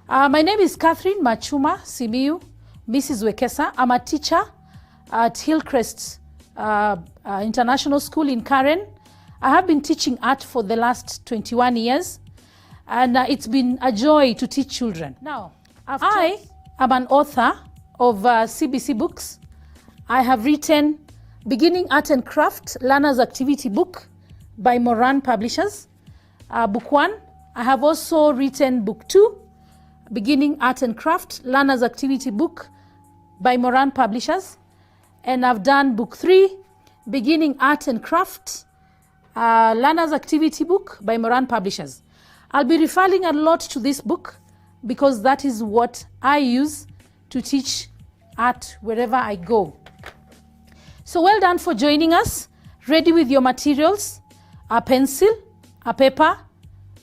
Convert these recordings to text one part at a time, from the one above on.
My name is Catherine Machuma Simiyu, Mrs. Wekesa. I'm a teacher at Hillcrest International School in Karen. I have been teaching art for the last 21 years, and it's been a joy to teach children. Now, I am an author of CBC books. I have written Beginning Art and Craft Learner's Activity Book by Moran Publishers, Book 1. I have also written Book 2, Beginning Art and Craft Learner's Activity Book by Moran Publishers. And I've done Book 3, Beginning Art and Craft Learner's Activity Book by Moran Publishers. I'll be referring a lot to this book because that is what I use to teach art wherever I go. So well done for joining us. Ready with your materials, a pencil, a paper,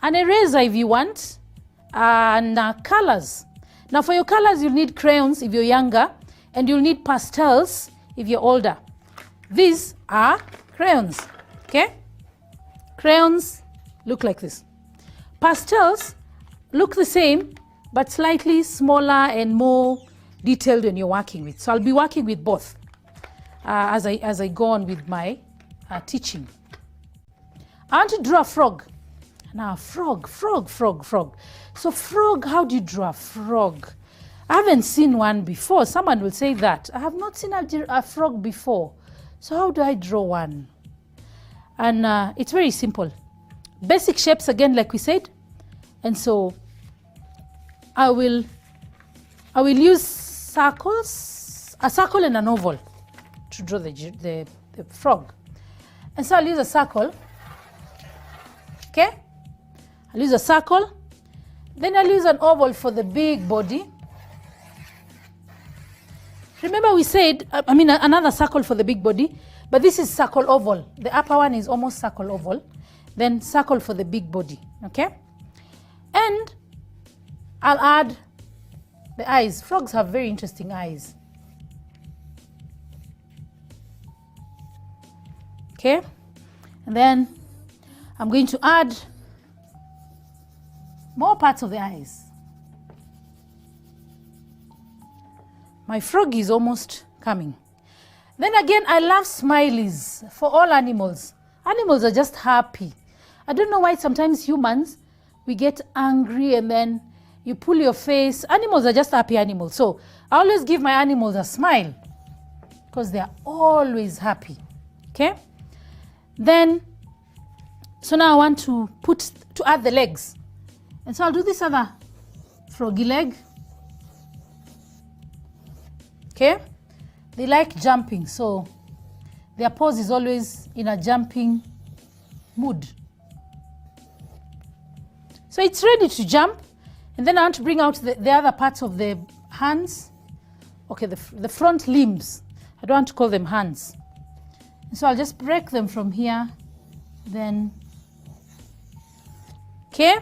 an eraser if you want, and colors. Now for your colors, you'll need crayons if you're younger, and you'll need pastels if you're older. These are crayons, okay? Crayons look like this. Pastels look the same, but slightly smaller and more detailed when you're working with. So I'll be working with both as I go on with my teaching. I want to draw a frog. Now, frog. So frog, how do you draw a frog? I haven't seen one before. Someone will say that. I have not seen a frog before. So how do I draw one? And it's very simple. Basic shapes again, like we said. And so I will use circles, a circle and an oval to draw the frog. And so I'll use a circle. Okay? I'll use a circle. Then I'll use an oval for the big body. Remember we said, another circle for the big body, but this is circle oval. The upper one is almost circle oval. Then circle for the big body, okay? And I'll add the eyes. Frogs have very interesting eyes. Okay? And then I'm going to add more parts of the eyes. My frog is almost coming. Then again, I love smileys for all animals. Animals are just happy. I don't know why sometimes humans, we get angry and then you pull your face. Animals are just happy animals. So I always give my animals a smile because they are always happy. Okay? Then, so now I want to add the legs. And so I'll do this other froggy leg. Okay? They like jumping, so their pose is always in a jumping mood. So it's ready to jump. And then I want to bring out the other parts of the hands. Okay, the front limbs. I don't want to call them hands. And so I'll just break them from here. Then, okay?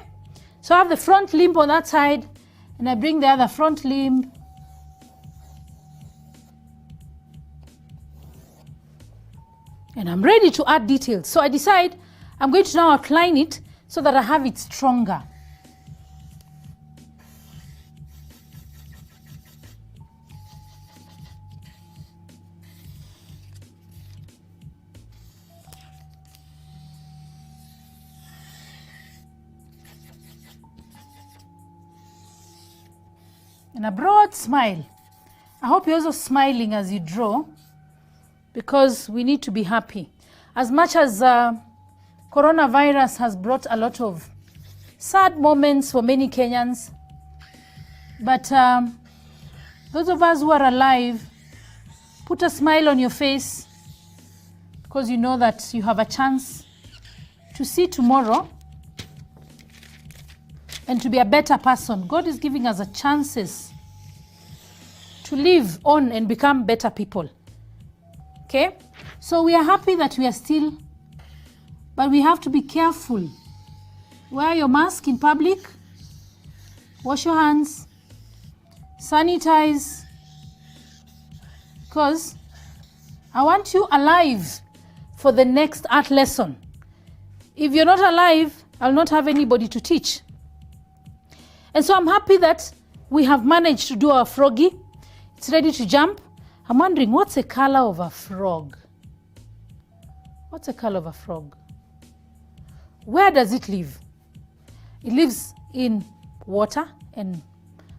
So I have the front limb on that side, and I bring the other front limb. And I'm ready to add details. So I decide I'm going to now outline it so that I have it stronger. And a broad smile. I hope you're also smiling as you draw, because we need to be happy. As much as coronavirus has brought a lot of sad moments for many Kenyans, but those of us who are alive, put a smile on your face because you know that you have a chance to see tomorrow and to be a better person. God is giving us a chances to live on and become better people. Okay? So we are happy that we are still, but we have to be careful. Wear your mask in public. Wash your hands. Sanitize. Because I want you alive for the next art lesson. If you're not alive, I'll not have anybody to teach. And so I'm happy that we have managed to do our froggy. It's ready to jump. I'm wondering, what's the color of a frog? What's the color of a frog? Where does it live? It lives in water and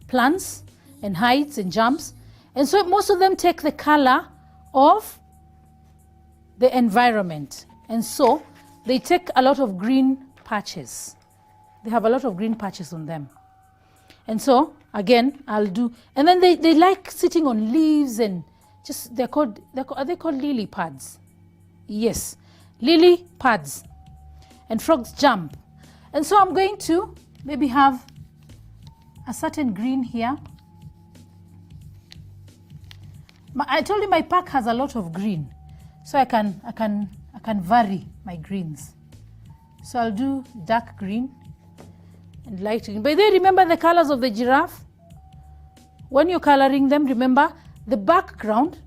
plants and hides and jumps. And so most of them take the color of the environment. And so they take a lot of green patches. They have a lot of green patches on them. And so, again, I'll do, and then they like sitting on leaves and just, are they called lily pads? Yes, lily pads. And frogs jump. And so I'm going to maybe have a certain green here. I told you my pack has a lot of green, so I can vary my greens. So I'll do dark green and light green. By the way, remember the colors of the giraffe? When you're coloring them, remember the background,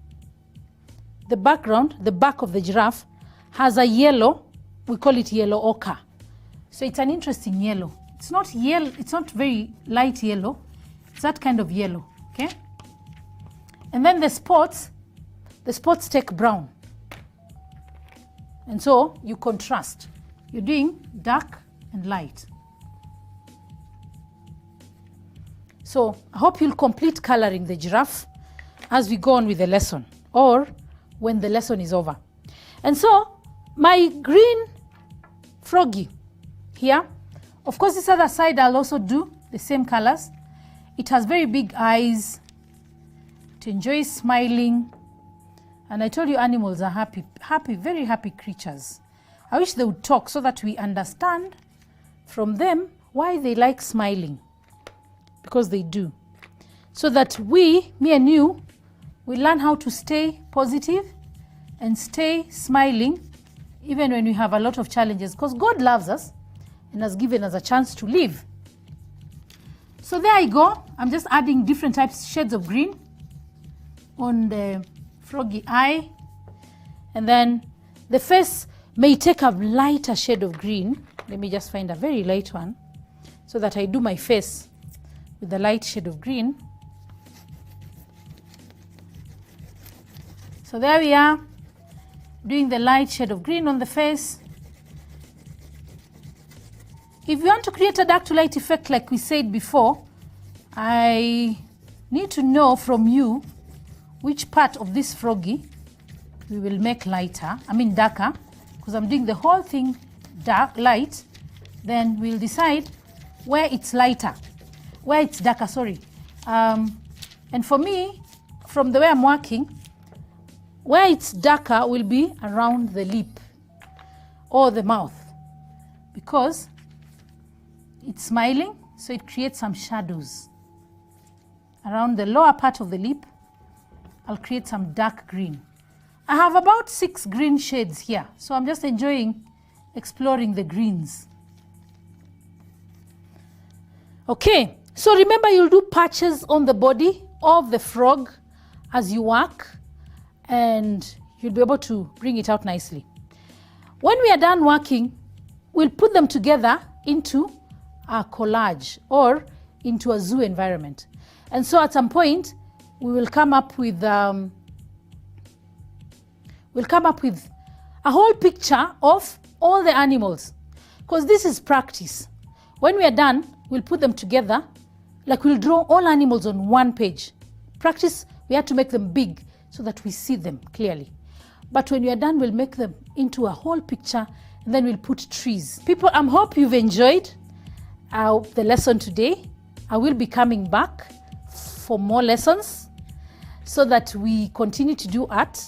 the back of the giraffe has a yellow, we call it yellow ochre. So it's an interesting yellow. It's not yellow, it's not very light yellow. It's that kind of yellow, okay? And then the spots take brown. And so you contrast. You're doing dark and light. So I hope you'll complete coloring the giraffe as we go on with the lesson, or when the lesson is over. And so my green froggy here, of course this other side I'll also do the same colors. It has very big eyes. It enjoys smiling. And I told you animals are happy, very happy creatures. I wish they would talk so that we understand from them why they like smiling. Because they do. So that me and you, we learn how to stay positive and stay smiling even when we have a lot of challenges. Because God loves us and has given us a chance to live. So there I go. I'm just adding different shades of green on the froggy eye. And then the face may take a lighter shade of green. Let me just find a very light one so that I do my face with the light shade of green. So there we are, doing the light shade of green on the face. If you want to create a dark to light effect like we said before, I need to know from you which part of this froggy we will make darker, because I'm doing the whole thing light. Then we'll decide where it's lighter, where it's darker, sorry. And for me, from the way I'm working, where it's darker will be around the lip or the mouth, because it's smiling, so it creates some shadows. Around the lower part of the lip, I'll create some dark green. I have about 6 green shades here, so I'm just enjoying exploring the greens. Okay, so remember you'll do patches on the body of the frog as you work, and you'll be able to bring it out nicely. When we are done working, we'll put them together into a collage or into a zoo environment. And so at some point, we will come up with a whole picture of all the animals, because this is practice. When we are done, we'll put them together, like we'll draw all animals on one page. Practice, we have to make them big so that we see them clearly. But when we are done, we'll make them into a whole picture, and then we'll put trees. People, I hope you've enjoyed the lesson today. I will be coming back for more lessons so that we continue to do art.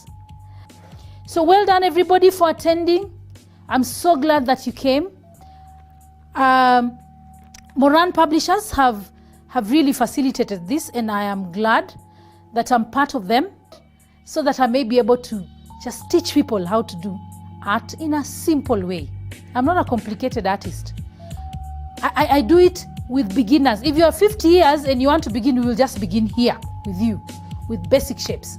So well done everybody for attending. I'm so glad that you came. Moran Publishers have really facilitated this, and I am glad that I'm part of them, so that I may be able to just teach people how to do art in a simple way. I'm not a complicated artist. I do it with beginners. If you are 50 years and you want to begin, we will just begin here with you, with basic shapes.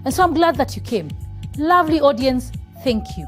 And so I'm glad that you came. Lovely audience, thank you.